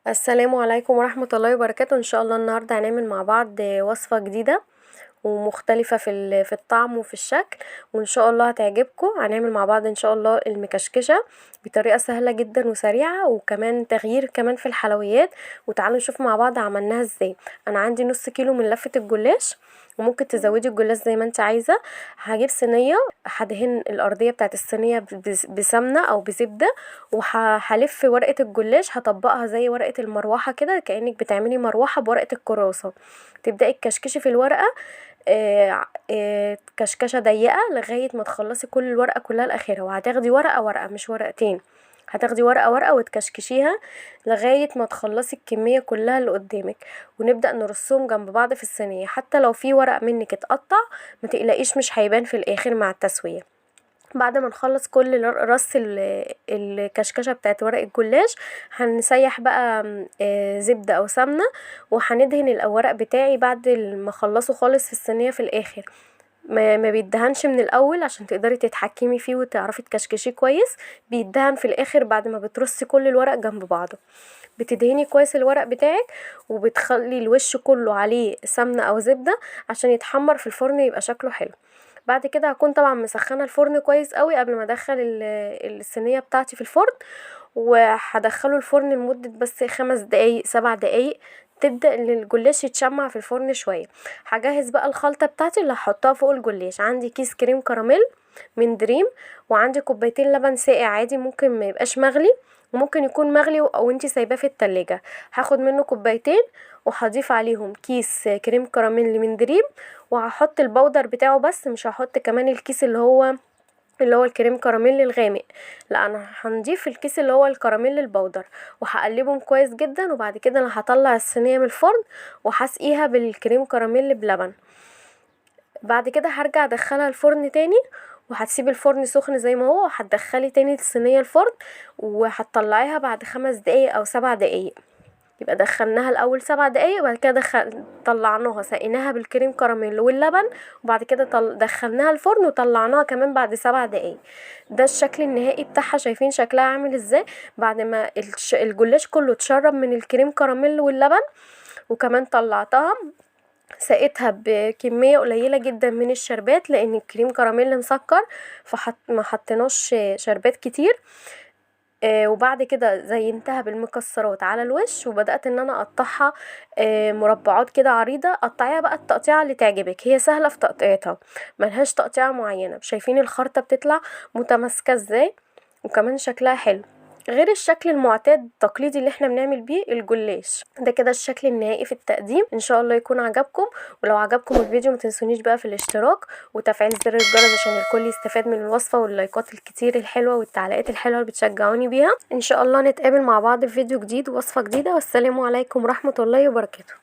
السلام عليكم ورحمة الله وبركاته. ان شاء الله النهارده هنعمل مع بعض وصفة جديدة ومختلفة في الطعم وفي الشكل، وان شاء الله هتعجبكم. هنعمل مع بعض ان شاء الله المكشكشة بطريقة سهلة جدا وسريعة، وكمان تغيير كمان في الحلويات. وتعالوا نشوف مع بعض عملناها ازاي. انا عندي نص كيلو من لفة الجلاش، وممكن تزودي الجلاش زي ما انت عايزة. هجيب صينية، هدهن الارضية بتاعت الصينية بسمنة او بزبدة، وهلف ورقة الجلاش، هطبقها زي ورقة المروحة كده، كأنك بتعملي مروحة بورقة الكراسة. تبدأي تكشكشي في الورقة، كشكشة ضيقة لغاية ما تخلصي كل الورقة كلها لاخرها. وهتاخدي ورقة ورقة مش ورقتين، هتاخدي ورقة ورقة وتكشكشيها لغاية ما تخلصي الكمية كلها اللي قدامك. ونبدأ نرصهم جنب بعض في الصينية، حتى لو في ورق منك اتقطع ما تقلقيش، مش هيبان في الاخر مع التسوية. بعد ما نخلص كل رص الكشكشه بتاعت ورق الجلاش، هنسيح بقى زبده او سمنه، وهندهن الورق بتاعي بعد ما اخلصه خالص في الصينيه في الاخر. ما بيدهنش من الاول عشان تقدري تتحكمي فيه وتعرفي تكشكشيه كويس، بيدهن في الاخر بعد ما بترصي كل الورق جنب بعضه. بتدهني كويس الورق بتاعك، وبتخلي الوش كله عليه سمنه او زبده عشان يتحمر في الفرن يبقى شكله حلو. بعد كده هكون طبعا مسخنه الفرن كويس قوي قبل ما ادخل الصينيه بتاعتي في الفرن، وهدخله الفرن لمده بس 5 دقايق 7 دقايق، تبدا ان الجلاش يتشمع في الفرن شويه. هجهز بقى الخلطه بتاعتي اللي هحطها فوق الجلاش. عندي كيس كريم كراميل من دريم، وعندي كوبايتين لبن ساقع عادي، ممكن ما يبقاش مغلي وممكن يكون مغلي او انتي سايباه في التلاجة. هاخد منه كوبايتين، وهضيف عليهم كيس كريم كراميل من دريم، وهحط البودر بتاعه بس، مش هحط كمان الكيس اللي هو الكريم كراميل الغامق، لا انا هنضيف الكيس اللي هو الكراميل البودر. وهقلبهم كويس جدا، وبعد كده انا هطلع الصينيه من الفرن وهسقيها بالكريم كراميل بلبن. بعد كده هرجع ادخلها الفرن تاني، وهتسيبي الفرن سخن زي ما هو، وهتدخلي تاني الصينيه الفرن، وهتطلعيها بعد 5 دقايق او 7 دقايق. يبقى دخلناها الاول 7 دقايق، وبعد كده طلعناها سقيناها بالكريم كراميل واللبن، وبعد كده دخلناها الفرن وطلعناها كمان بعد 7 دقايق. ده الشكل النهائي بتاعها. شايفين شكلها عامل ازاي بعد ما الجلاش كله اتشرب من الكريم كراميل واللبن. وكمان طلعتها سقيتها بكمية قليلة جدا من الشربات، لان الكريم كراميل مسكر، ما حطيناش شربات كتير. وبعد كده زينتها بالمكسرات على الوش، وبدأت ان انا اقطعها مربعات كده عريضة. قطعيها بقى التقطيعة اللي تعجبك، هي سهلة في تقطيعتها، ملهاش تقطيعة معينة. شايفين الخرطة بتطلع متماسكة ازاي، وكمان شكلها حلو غير الشكل المعتاد التقليدي اللي احنا بنعمل بيه الجلاش. ده كده الشكل النهائي في التقديم. ان شاء الله يكون عجبكم، ولو عجبكم الفيديو ما تنسونيش بقى في الاشتراك وتفعيل زر الجرس عشان الكل يستفاد من الوصفة واللايكات الكتير الحلوة والتعليقات الحلوة اللي بتشجعوني بيها. ان شاء الله نتقابل مع بعض في فيديو جديد ووصفة جديدة، والسلام عليكم ورحمة الله وبركاته.